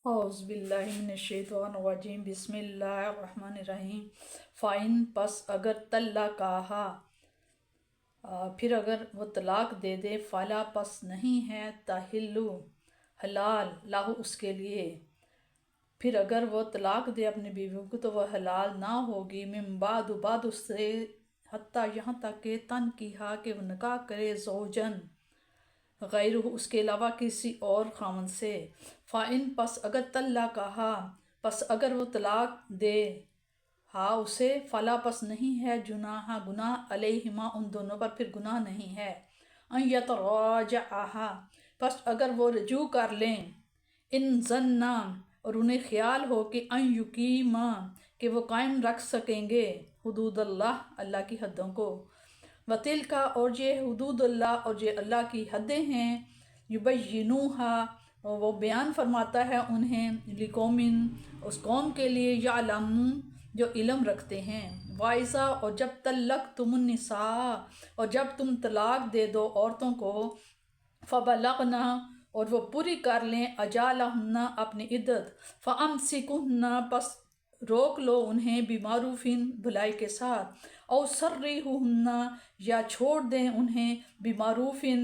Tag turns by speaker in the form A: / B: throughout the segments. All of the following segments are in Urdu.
A: اعوذ باللہ من الشیطان الرجیم بسم اللہ الرحمن الرحیم فائن پس اگر طلقہا پھر اگر وہ طلاق دے دے فلا پس نہیں ہے تحلو حلال لاہو اس کے لیے پھر اگر وہ طلاق دے اپنی بیوی کو تو وہ حلال نہ ہوگی من بعد اس سے حتیٰ یہاں تک کہ تنکیحا کہ وہ نکاح کرے زوجن غیر اس کے علاوہ کسی اور خاوند سے فائن پس اگر طلقہا پس اگر وہ طلاق دے ہاں اسے فلا پس نہیں ہے گناہ علیہما ان دونوں پر پھر گناہ نہیں ہے ان یتراجعہا پس اگر وہ رجوع کر لیں ان ظنا اور انہیں خیال ہو کہ ان یقیما کہ وہ قائم رکھ سکیں گے حدود اللہ کی حدوں کو وطل کا اور یہ حدود اللہ اور یہ اللہ کی حدیں ہیں یبینوہا وہ بیان فرماتا ہے انہیں لقومن اس قوم کے لیے یعلمون جو علم رکھتے ہیں وائزہ اور جب طلقتم النساء اور جب تم طلاق دے دو عورتوں کو فبلغنا اور وہ پوری کر لیں اجالہن اپنی عدت فامسکوہن پس روک لو انہیں بمعروفین بھلائی کے ساتھ او سرحوہن یا چھوڑ دیں انہیں بمعروفین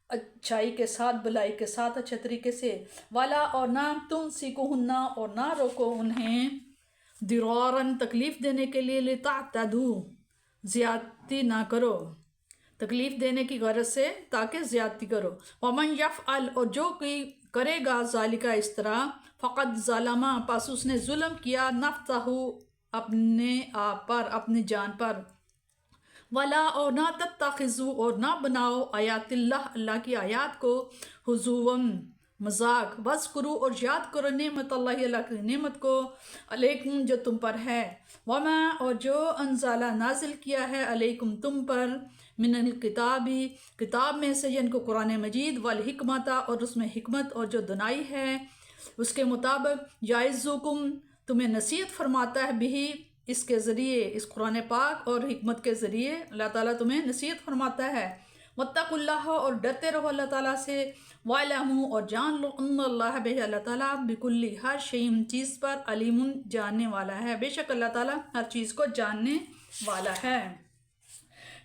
A: اچھائی کے ساتھ بھلائی کے ساتھ اچھے طریقے سے والا اور نہ تمسکوہن اور نہ روکو انہیں ضرارن تکلیف دینے کے لیے لتعتدو زیادتی نہ کرو تکلیف دینے کی غرض سے تاکہ زیادتی کرو ومن یفعل اور جو کوئی کرے گا ذالکہ اس طرح فقد ظلم پس اس نے ظلم کیا نفسہ اپنے آپ پر اپنی جان پر ولا اور نہ تتخذوا اور نہ بناؤ آیات اللہ کی آیات کو حضوا مذاق وذکروا اور یاد کرو نعمت اللہ کی نعمت کو علیکم جو تم پر ہے وما اور جو انزل نازل کیا ہے علیکم تم پر من الکتابی کتاب میں سے جن کو قرآن مجید والحکمت اور اس میں حکمت اور جو دنائی ہے اس کے مطابق یعظکم تمہیں نصیحت فرماتا ہے بھی اس کے ذریعے اس قرآن پاک اور حکمت کے ذریعے اللہ تعالیٰ تمہیں نصیحت فرماتا ہے واتقوا اللہ اور ڈرتے رہو اللہ تعالیٰ سے وَاعْلَمُوا اور جان لو ان اللہ بے اللہ تعالیٰ بکلی ہر شیم چیز پر علیم جاننے والا ہے بے شک اللہ تعالیٰ ہر چیز کو جاننے والا ہے۔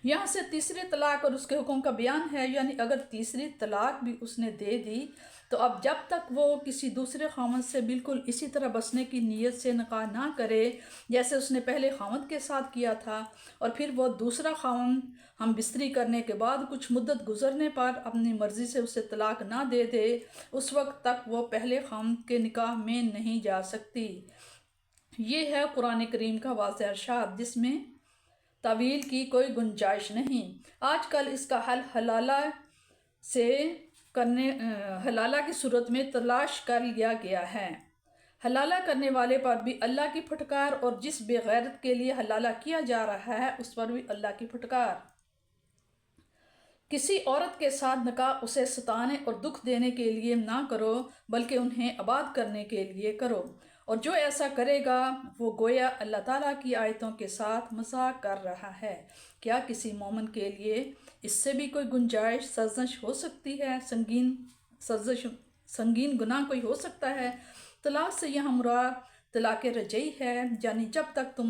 A: یہاں سے تیسری طلاق اور اس کے حکم کا بیان ہے، یعنی اگر تیسری طلاق بھی اس نے دے دی تو اب جب تک وہ کسی دوسرے خاوند سے بالکل اسی طرح بسنے کی نیت سے نکاح نہ کرے جیسے اس نے پہلے خاوند کے ساتھ کیا تھا، اور پھر وہ دوسرا خاوند ہم بستری کرنے کے بعد کچھ مدت گزرنے پر اپنی مرضی سے اسے طلاق نہ دے دے، اس وقت تک وہ پہلے خاوند کے نکاح میں نہیں جا سکتی۔ یہ ہے قرآن کریم کا واضح ارشاد جس میں تعویل کی کوئی گنجائش نہیں۔ آج کل اس کا حل حلالہ کی صورت میں تلاش کر لیا گیا ہے۔ حلالہ کرنے والے پر بھی اللہ کی پھٹکار اور جس بے غیرت کے لیے حلالہ کیا جا رہا ہے اس پر بھی اللہ کی پھٹکار۔ کسی عورت کے ساتھ نکاح اسے ستانے اور دکھ دینے کے لیے نہ کرو بلکہ انہیں آباد کرنے کے لیے کرو، اور جو ایسا کرے گا وہ گویا اللہ تعالیٰ کی آیتوں کے ساتھ مذاق کر رہا ہے۔ کیا کسی مومن کے لیے اس سے بھی کوئی گنجائش سرزنش ہو سکتی ہے؟ سنگین گناہ کوئی ہو سکتا ہے؟ طلاق سے یہاں مراد طلاق رجعی ہے، یعنی جب تک تم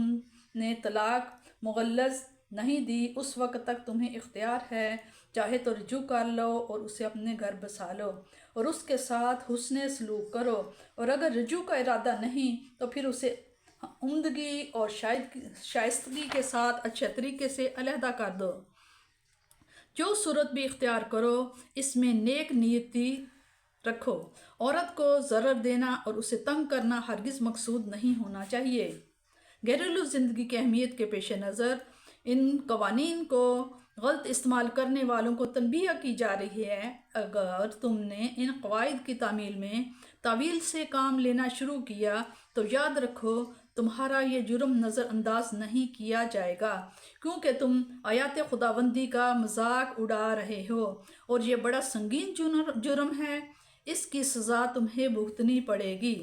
A: نے طلاق مغلظ نہیں دی اس وقت تک تمہیں اختیار ہے، چاہے تو رجوع کر لو اور اسے اپنے گھر بسا لو اور اس کے ساتھ حسن سلوک کرو، اور اگر رجوع کا ارادہ نہیں تو پھر اسے عمدگی اور شائستگی کے ساتھ اچھے طریقے سے علیحدہ کر دو۔ جو صورت بھی اختیار کرو اس میں نیک نیتی رکھو، عورت کو ضرر دینا اور اسے تنگ کرنا ہرگز مقصود نہیں ہونا چاہیے۔ گھریلو زندگی کی اہمیت کے پیش نظر ان قوانین کو غلط استعمال کرنے والوں کو تنبیہ کی جا رہی ہے۔ اگر تم نے ان قواعد کی تعویل سے کام لینا شروع کیا تو یاد رکھو تمہارا یہ جرم نظر انداز نہیں کیا جائے گا، کیونکہ تم آیات خداوندی کا مذاق اڑا رہے ہو، اور یہ بڑا سنگین جرم ہے، اس کی سزا تمہیں بھگتنی پڑے گی۔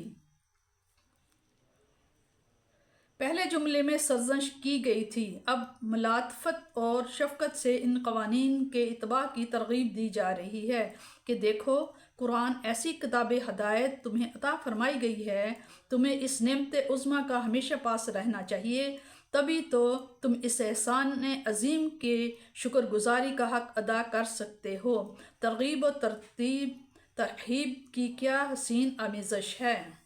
A: پہلے جملے میں سرزنش کی گئی تھی، اب ملاطفت اور شفقت سے ان قوانین کے اتباع کی ترغیب دی جا رہی ہے کہ دیکھو قرآن ایسی کتاب ہدایت تمہیں عطا فرمائی گئی ہے، تمہیں اس نعمت عظمیٰ کا ہمیشہ پاس رہنا چاہیے، تبھی تو تم اس احسان عظیم کے شکر گزاری کا حق ادا کر سکتے ہو۔ ترغیب و ترہیب کی کیا حسین آمیزش ہے۔